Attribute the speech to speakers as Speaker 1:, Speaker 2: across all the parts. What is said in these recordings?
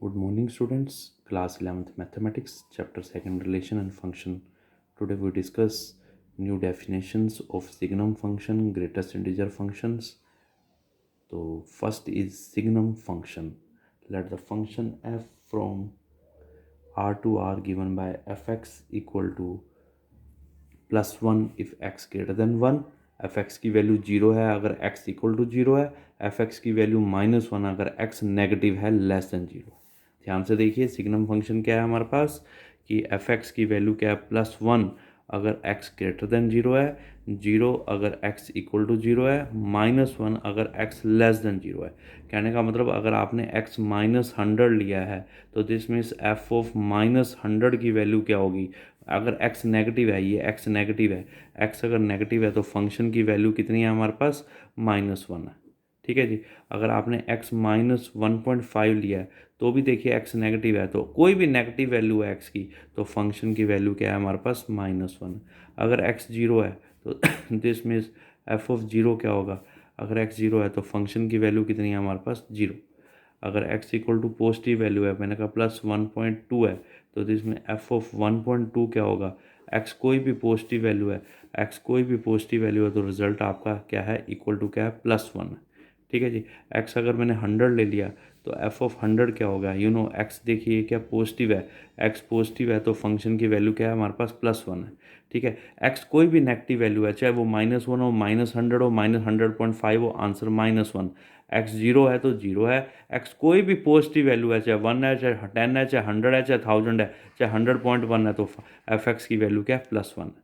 Speaker 1: Good morning, students. Class 11th Mathematics, Chapter 2nd Relation and Function. Today we discuss new definitions of signum function, greatest integer functions. So first is signum function. Let the function f from R to R given by fx equal to +1 if x greater than 1. fx की value 0 है अगर x equal to 0 है. fx की value -1 अगर x negative है less than 0. ध्यान से देखिए सिग्नम फंक्शन क्या है हमारे पास कि fx की वैल्यू क्या है +1 अगर x ग्रेटर देन 0 है, 0 अगर x इक्वल टू 0 है, -1 अगर x लेस देन 0 है. कहने का मतलब अगर आपने x -100 लिया है तो दिस मीन्स f ऑफ -100 की वैल्यू क्या होगी. अगर x नेगेटिव है, ये x नेगेटिव है, x अगर नेगेटिव है तो फंक्शन की वैल्यू कितनी है हमारे पास -1 है. ठीक है जी. अगर आपने x -1.5 लिया है तो भी देखिए x नेगेटिव है, तो कोई भी नेगेटिव वैल्यू है x की तो फंक्शन की वैल्यू क्या है हमारे पास -1. अगर x 0 है तो दिस मीन्स f ऑफ 0 क्या होगा. अगर x 0 है तो फंक्शन की वैल्यू कितनी है हमारे पास 0. अगर x equal to positive value है, मैंने कहा +1.2 है, तो इसमें f ऑफ 1.2 क्या होगा. x कोई भी पॉजिटिव वैल्यू है, x कोई भी पॉजिटिव वैल्यू है तो रिजल्ट आपका क्या है इक्वल टू क्या है +1 है. ठीक है जी. x अगर मैंने 100 ले लिया तो f ऑफ 100 क्या होगा. x देखिए क्या पॉजिटिव है, x पॉजिटिव है तो फंक्शन की वैल्यू क्या है हमारे पास +1 है. ठीक है. x कोई भी नेगेटिव वैल्यू है, चाहे वो -1 हो, -100 हो, -100.5 हो, आंसर -1. x 0 है तो 0 है. x कोई भी पॉजिटिव वैल्यू है, चाहे 1 है, चाहे 10 है, चाहे 100 है, चाहे 1000 है, चाहे 100.1 है, तो f(x) की वैल्यू क्या है +1 है.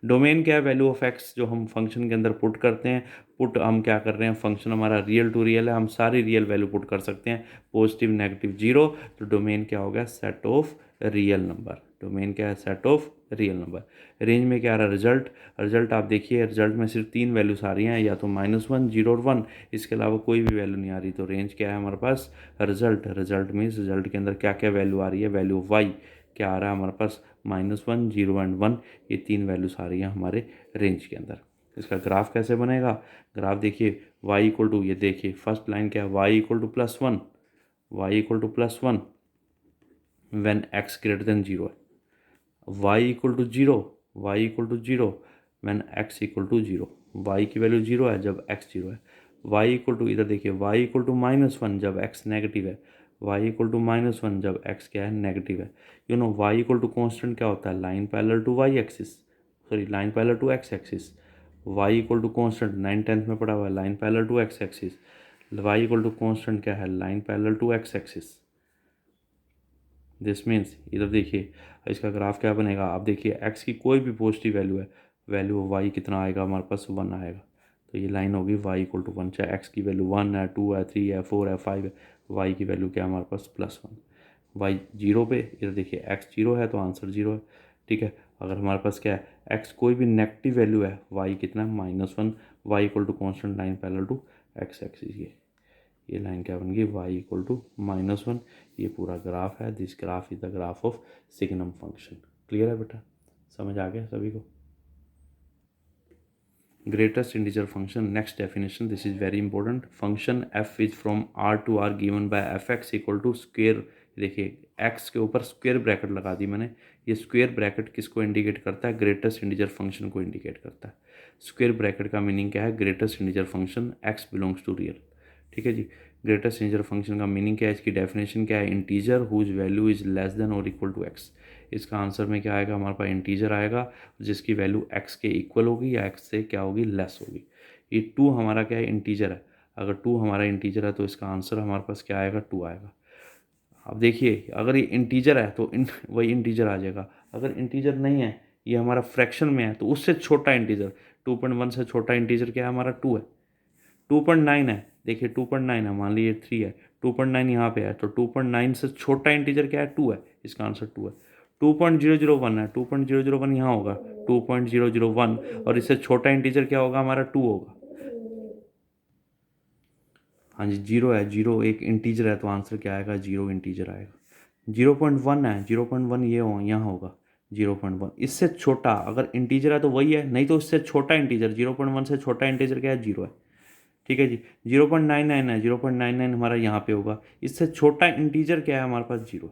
Speaker 1: डोमेन क्या है वैल्यू ऑफ x जो हम फंक्शन के अंदर पुट करते हैं. पुट हम क्या कर रहे हैं, फंक्शन हमारा रियल टू रियल है, हम सारी रियल वैल्यू पुट कर सकते हैं, पॉजिटिव नेगेटिव 0. तो डोमेन क्या होगा set of real number. Domain क्या है set of real number. Range में क्या आ रहा है रिजल्ट. रिजल्ट आप देखिए, रिजल्ट में सिर्फ 3 वैल्यूज आ रही हैं, या तो -1, 0 और 1. इसके अलावा कोई भी वैल्यू नहीं आ रही. तो रेंज क्या है हमारे पास रिजल्ट. रिजल्ट मीन्स रिजल्ट के अंदर क्या क्या वैल्यू आ रही है. वैल्यू ऑफ y क्या आ रहा है हमारे पास -1, 0 एंड 1. ये 3 वैल्यूज आ रही हैं हमारे रेंज के अंदर. इसका ग्राफ कैसे बनेगा. ग्राफ देखिए y इक्वल टू, ये देखिए फर्स्ट लाइन क्या है, y equal to +1, y equal to +1 when x greater than 0 है. y equal to 0, y equal to 0 when x equal to 0. y की वैल्यू 0 है जब x 0 है. y इक्वल टू, इधर देखिए y इक्वल टू -1 जब x नेगेटिव है, y equal to -1 जब x क्या है नेगेटिव है. y इक्वल टू कॉन्स्टेंट क्या होता है, line parallel to y axis, sorry line parallel to x axis. y equal to constant 9th में पढ़ा हुआ है, line parallel to x axis. y equal to constant क्या है, line parallel to x axis. This means इधर देखिए इसका graph क्या बनेगा. आप देखिए x की कोई भी पॉजिटिव वैल्यू है, वैल्यू ऑफ y कितना आएगा हमारे पास 1 आएगा. तो ये लाइन होगी y इक्वल टू 1, चाहे x की वैल्यू 1 है, 2 है, 3 है, 4 है, 5 है, y की वैल्यू क्या है हमारे पास +1. y 0 पे, इधर देखिए x 0 है तो आंसर 0 है. ठीक है. अगर हमारे पास क्या है x कोई भी नेगेटिव वैल्यू है, y कितना है -1, y equal to constant line parallel to x axis. ये लाइन क्या बन गई y इक्वल टू -1. ये पूरा ग्राफ है. This graph is the graph of signum function. Clear है बेटा, समझ आ गया सभी को. Greatest integer function, next definition, this is very important. Function f is from r to r given by fx equal to square. देखिए x के ऊपर स्क्वेयर ब्रैकेट लगा दी मैंने. ये स्क्वेयर ब्रैकेट किसको इंडिकेट करता है, ग्रेटेस्ट इंटीजर फंक्शन को इंडिकेट करता है. स्क्वेयर ब्रैकेट का मीनिंग क्या है, greatest integer function x belongs to real. ठीक है जी. ग्रेटेस्ट इंटीजर फंक्शन का मीनिंग क्या है, इसकी डेफिनेशन क्या है, integer whose value is less than और इक्वल टू x. इसका आंसर में क्या आएगा हमारे पास, इंटीजर आएगा जिसकी वैल्यू x के इक्वल होगी या x से क्या होगी लेस होगी. ये 2 हमारा क्या है इंटीजर है. अगर 2 हमारा इंटीजर है तो इसका आंसर हमारे पास क्या आएगा 2 आएगा. अब देखिए अगर ये इंटीजर है तो वही इंटीजर आ जाएगा. अगर इंटीजर नहीं है, ये हमारा फ्रैक्शन में है, तो उससे छोटा इंटीजर 2.1 से छोटा इंटीजर क्या है हमारा 2 है. 2.9 है, देखिए 2.9 है, मान लीजिए 3 है, 2.9 यहाँ पे है, तो 2.9 से छोटा इंटीजर क्या है 2 है. इसका आंसर 2 है. 2.001 है, 2.001 यहाँ होगा 2.001, और इससे छोटा इंटीजर क्या होगा हमारा 2 होगा. हाँ जी 0 है, 0 एक इंटीजर है तो आंसर क्या आएगा 0 इंटीजर आएगा. 0.1 है, 0.1 ये हो यहाँ होगा 0.1. इससे छोटा अगर इंटीजर है तो वही है, नहीं तो इससे छोटा इंटीजर 0.1 से छोटा इंटीजर क्या है 0 है. ठीक है जी। 0.99 है, 0.99 हमारा यहाँ पे होगा। इससे छोटा इंटीजर क्या है हमारे पास? 0।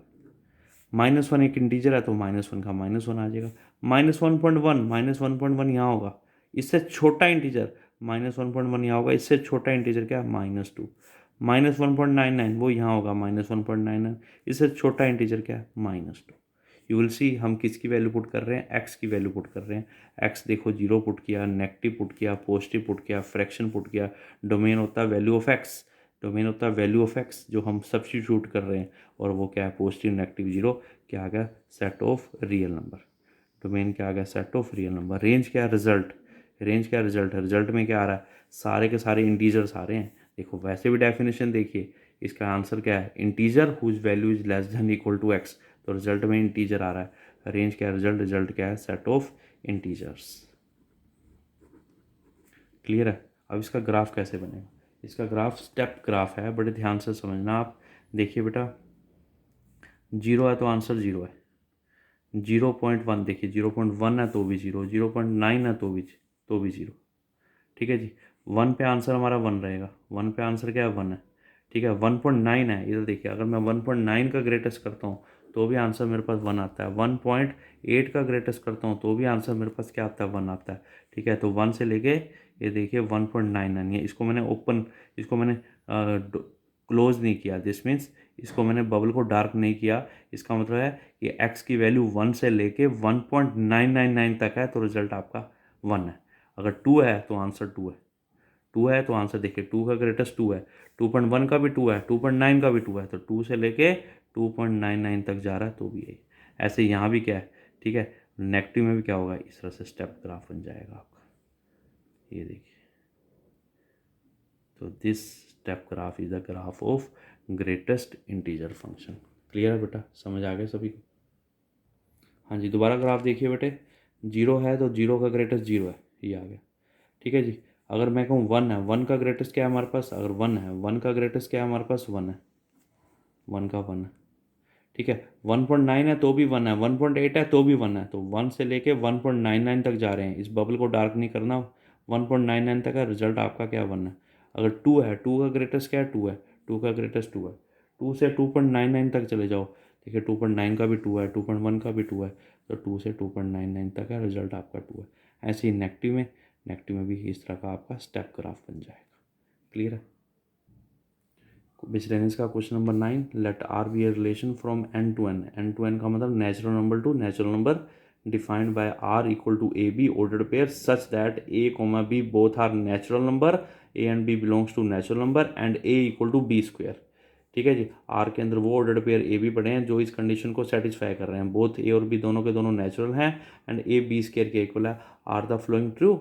Speaker 1: -1 एक इंटीजर है तो -1 का -1 आ जाएगा। -1.1, -1.1 यहाँ होगा। इससे छोटा इंटीजर -1.1 यहाँ होगा। इससे छोटा इंटीजर क्या है? -2। -1.99 वो यहाँ होगा, -1.99। इससे छोटा इंटीजर क्या है? -2। यू विल सी हम किसकी वैल्यू पुट कर रहे हैं? एक्स की वैल्यू पुट कर रहे हैं। एक्स देखो 0 पुट किया, नेगेटिव पुट किया, पॉजिटिव पुट किया, फ्रैक्शन पुट किया। डोमेन होता है वैल्यू ऑफ एक्स, डोमेन होता है वैल्यू ऑफ एक्स जो हम सब्स्टिट्यूट कर रहे हैं। और वो क्या है? Positive, negative, 0। क्या आ गया? Set of real number. Domain क्या आ गया? Set of real number. Range क्या है? रिजल्ट। रेंज क्या रिजल्ट है? रिजल्ट में क्या आ रहा है? सारे के सारे इंटीजर्स आ रहे हैं। देखो वैसे भी डेफिनेशन देखिए, इसका आंसर क्या है? Integer whose value is less than equal to x. तो रिजल्ट में इंटीजर आ रहा है। रेंज क्या है? रिजल्ट। रिजल्ट क्या है? Set of integers. क्लियर है? अब इसका ग्राफ कैसे बनेगा? इसका ग्राफ स्टेप ग्राफ है, बड़े ध्यान से समझना आप। देखिए बेटा, 0 है तो आंसर 0 है। 0.1 देखिए, 0.1 है तो भी 0, 0.9 है तो भी 0। ठीक है जी। 1 पे आंसर हमारा 1 रहेगा। 1 पे आंसर क्या है? 1 है। ठीक है। 1.9 है, इधर देखिए, अगर मैं 1.9 का ग्रेटेस्ट करता हूँ तो भी आंसर मेरे पास 1 आता है। 1.8 का ग्रेटेस्ट करता हूँ तो भी आंसर मेरे पास क्या आता है? 1 आता है। ठीक है। तो 1 से लेके ये देखिए 1.99 है। इसको मैंने ओपन, इसको मैंने क्लोज नहीं किया। दिस मीन्स इसको मैंने बबल को डार्क नहीं किया। इसका मतलब है कि एक्स की वैल्यू 1 से लेके 1.999 तक है तो रिजल्ट आपका 1 है। अगर 2 है तो आंसर 2 है। 2 है तो आंसर देखिए 2 का ग्रेटेस्ट 2 है। 2.1 का भी 2 है, 2.9 का भी 2 है। तो 2 से लेके 2.99 तक जा रहा है तो भी यही। ऐसे यहाँ भी क्या है? ठीक है। नेगेटिव में भी क्या होगा? इस तरह से स्टेप ग्राफ बन जाएगा आपका। ये देखिए, तो this step graph is the graph of greatest integer function. Clear है बेटा? समझ आ गया सभी को? हाँ जी, दोबारा ग्राफ देखिए बेटे। 0 है तो 0 का ग्रेटेस्ट 0 है, ये आ गया। ठीक है जी। अगर मैं कहूँ 1 है, 1 का ग्रेटेस्ट क्या है हमारे पास? अगर 1 है, 1 का ग्रेटेस्ट क्या है हमारे पास? 1 है। 1 का 1 है। ठीक है। 1.9 है तो भी 1 है, 1.8 है तो भी 1 है। तो 1 से लेके 1.99 तक जा रहे हैं। इस बबल को डार्क नहीं करना। 1.99 तक है, रिजल्ट आपका क्या? 1 है। अगर 2 है, 2 का ग्रेटेस्ट क्या है? 2 है। 2 का ग्रेटेस्ट 2 है। 2 से 2.99 तक चले जाओ। देखिए 2.9 का भी 2 है, 2.1 का भी 2 है। तो 2 से 2.99 तक है, रिजल्ट आपका 2 है। ऐसे ही नेगेटिव में भी इस तरह का आपका स्टेप ग्राफ बन जाएगा। क्लियर है? मिसलेनियस का question number 9, let R be a relation from N to N. N to N का मतलब natural number to natural number, defined by R equal to a b ordered pair such that a comma b both are natural number, a and b belongs to natural number and a equal to b square. ठीक है जी। Are के अंदर वो ordered pair A B पड़े हैं जो इस condition को सेटिस्फाई कर रहे हैं। बोथ ए और बी दोनों के दोनों नेचुरल हैं एंड ए बी स्क्वायर के इक्वल है। Are the following true.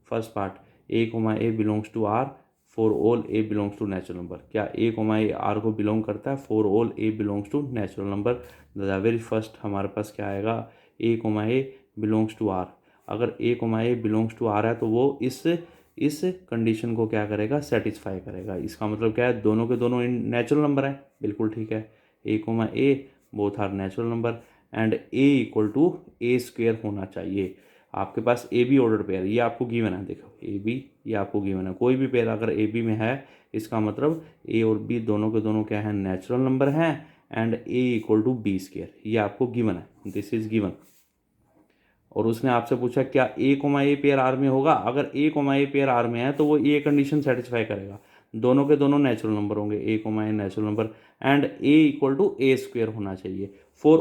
Speaker 1: First part, a comma a belongs to R for all a belongs to natural number. क्या ए कोमा ए आर को belong करता है? For all a belongs to natural number. The very first हमारे पास क्या आएगा? A comma a belongs to R. अगर a comma a belongs to R है तो वो इस कंडीशन को क्या करेगा? सेटिस्फाई करेगा। इसका मतलब क्या है? दोनों के दोनों नेचुरल नंबर है। बिल्कुल ठीक है। A comma a both are natural number and a equal to a square होना चाहिए। आपके पास ए बी ऑर्डर पेयर, ये आपको गिवन है। देखो ए बी, ये आपको गिवन है। कोई भी पेयर अगर ए बी में है, इसका मतलब ए और बी दोनों के दोनों क्या है? नेचुरल नंबर हैं and a equal to b square, ये आपको गिवन है। This is given. और उसने आपसे पूछा क्या a comma a pair R में होगा? अगर a comma a pair R में है तो वो ये कंडीशन सेटिस्फाई करेगा। दोनों के दोनों नेचुरल नंबर होंगे, a comma a natural number and a equal to a square होना चाहिए। For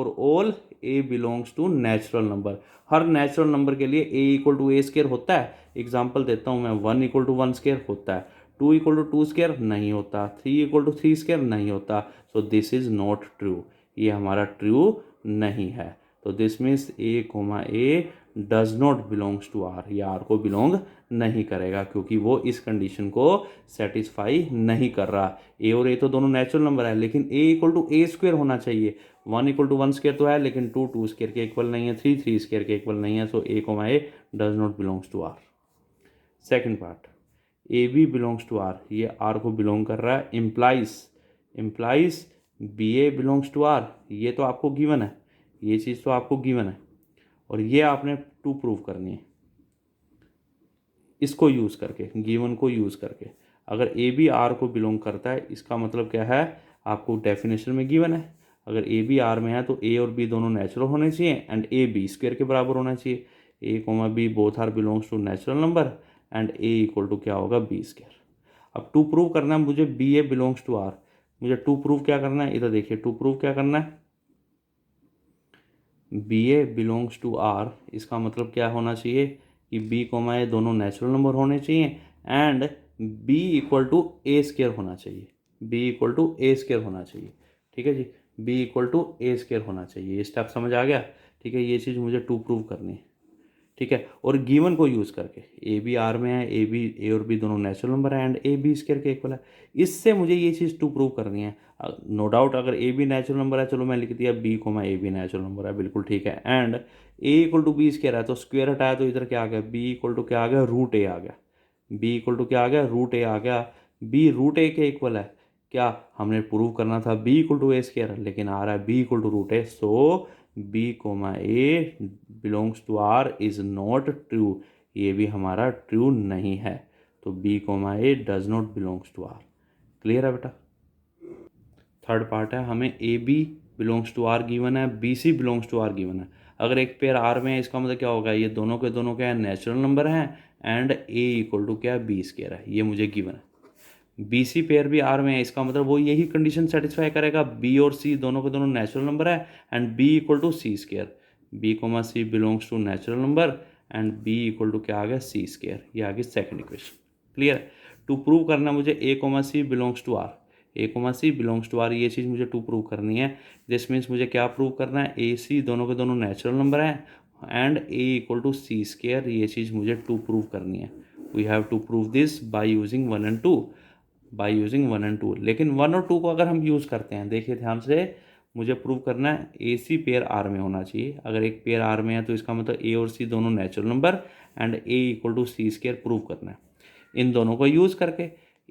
Speaker 1: all a belongs to natural number. हर नेचुरल नंबर के लिए a equal to a square होता है। एग्जाम्पल देता हूँ मैं, 1 इक्वल टू 1 स्क्वेयर होता है, 2 इक्वल टू 2 स्क्वेयर नहीं होता, 3 इक्वल टू 3 स्क्वेयर नहीं होता। So this is not true, ये हमारा ट्रू नहीं है। तो this means a comma a does not belongs to R, ये आर को बिलोंग नहीं करेगा क्योंकि वो इस कंडीशन को सेटिस्फाई नहीं कर रहा। ए और ए तो दोनों नेचुरल नंबर है, लेकिन ए इक्वल टू ए स्क्वेयर होना चाहिए। 1 इक्वल टू 1 स्क्वेयर तो है, लेकिन 2 2 स्क्वेयर के इक्वल नहीं है, 3 3 स्क्वेयर के इक्वल नहीं है। So a comma a does not belongs to R. Second part, a b belongs to R, ये आर को बिलोंग कर रहा है। Implies b a belongs to R, ये तो आपको गिवन है, ये चीज़ तो आपको गिवन है और ये आपने टू प्रूव करनी है। इसको यूज़ करके, गिवन को यूज़ करके, अगर ए बी आर को बिलोंग करता है, इसका मतलब क्या है, आपको डेफिनेशन में गिवन है, अगर ए बी आर में है तो ए और बी दोनों नेचुरल होने चाहिए एंड ए बी स्क्वायर के बराबर होना चाहिए। A comma b both are belongs to natural number and a equal to क्या होगा, बी स्क्वायर। अब टू प्रूव करना है मुझे b a belongs to R, मुझे टू प्रूव क्या करना है, इधर देखिए, टू प्रूव क्या करना है, b a belongs to R, इसका मतलब क्या होना चाहिए कि बी कोमा ए दोनों नेचुरल नंबर होने चाहिए and b equal to a square होना चाहिए, b equal to a square होना चाहिए। ठीक है जी, b equal to a square होना चाहिए, ये स्टेप समझ आ गया। ठीक है, ये चीज़ मुझे टू प्रूव करनी है। ठीक है, और गिवन को यूज़ करके, ए बी आर में है, ए और बी दोनों नेचुरल नंबर है एंड ए बी स्क्वायर के इक्वल है, इससे मुझे ये चीज़ टू प्रूव करनी है। नो डाउट अगर ए बी नेचुरल नंबर है, चलो मैं लिख दिया b comma a b natural number है, बिल्कुल ठीक है, and a equal to b square है, तो स्क्वायर हटाया तो इधर क्या आ गया, बी इक्वल टू क्या आ गया, रूट ए आ गया, बी इक्वल टू क्या आ गया, रूट ए आ गया, बी रूट ए के इक्वल है, क्या हमने प्रूव करना था b equal to a square, लेकिन आ रहा है b equal to root a, so b comma a belongs to R is not true, ये भी हमारा ट्रू नहीं है, तो b comma a does not belongs to R. Clear है बेटा। थर्ड पार्ट है, हमें a b belongs to R given है, b c belongs to R given है। अगर एक पेयर आर में है, इसका मतलब क्या होगा, ये दोनों के दोनों क्या है, नेचुरल नंबर हैं एंड ए इक्वल टू क्या है, बी स्क्वायर है, ये मुझे गिवन है। बी सी पेयर भी आर में है, इसका मतलब वो यही कंडीशन सेटिस्फाई करेगा, बी और सी दोनों के दोनों नेचुरल नंबर है and b equal to c square, b comma c belongs to natural number and b equal to क्या आ गया, सी स्क्वायर, ये आ गई second equation. Clear. To prove करना मुझे a comma c belongs to R, a comma c belongs to R, ये चीज़ मुझे टू प्रूव करनी है। दिस मीन्स मुझे क्या प्रूव करना है, ए सी दोनों के दोनों नेचुरल नंबर है and a equal to c square, ये चीज़ मुझे टू प्रूव करनी है। We have to prove this by using 1 and 2, by using 1 and 2। लेकिन 1 और 2 को अगर हम यूज़ करते हैं, देखिए ध्यान से, मुझे प्रूव करना है ए सी पेयर आर में होना चाहिए, अगर एक पेयर आर में है तो इसका मतलब ए और सी दोनों natural number and a equal to c square prove करना है। इन दोनों को यूज़ करके,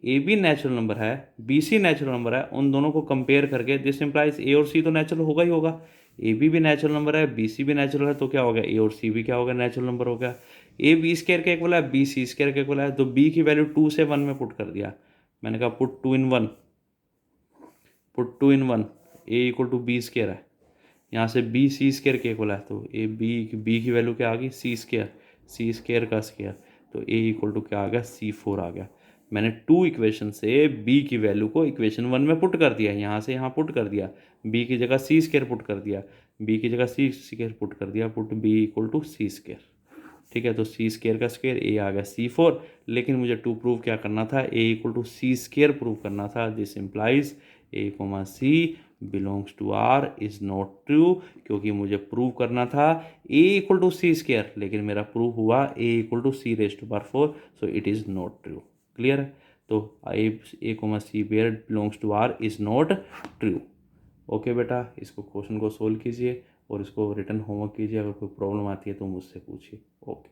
Speaker 1: ए बी नेचुरल नंबर है, बी सी नेचुरल नंबर है, उन दोनों को कंपेयर करके, दिस इम्प्लाइज ए और सी तो नेचुरल होगा ही होगा, ए बी नेचुरल नंबर है, बी सी भी नेचुरल है, तो क्या होगा, ए और सी भी क्या होगा, नेचुरल नंबर हो गया। ए बी स्क्वायर के इक्वल है, बी सी स्क्वायर के इक्वल है, तो बी की वैल्यू 2 से 1 में पुट कर दिया, मैंने कहा put 2 in 1, put 2 in 1, a equal to b square है, यहाँ से बी सी स्क्वायर के इक्वल है, तो ए बी की वैल्यू क्या आ गई, सी स्क्वायर, सी स्क्वायर का स्क्वायर, तो ए इक्वल टू क्या आ गया, C4 आ गया। मैंने टू इक्वेशन से बी की वैल्यू को इक्वेशन 1 में पुट कर दिया, यहाँ से यहाँ पुट कर दिया, बी की जगह सी स्क्वायर पुट कर दिया, बी की जगह सी स्क्वायर पुट कर दिया, put b equal to c square. ठीक है, तो सी स्क्वायर का स्क्वायर, ए आ गया C4, लेकिन मुझे टू प्रूव क्या करना था, a equal to c square prove करना था। This implies a comma c belongs to R is not true, क्योंकि मुझे प्रूव करना था a equal to c square, लेकिन मेरा प्रूव हुआ a equal to c raise to power 4, so it is not true. Clear है, तो a comma c pair belongs to R is not true. Okay बेटा, इसको question को solve कीजिए और इसको रिटर्न होमवर्क कीजिए, अगर कोई प्रॉब्लम आती है तो मुझसे पूछिए। ओके।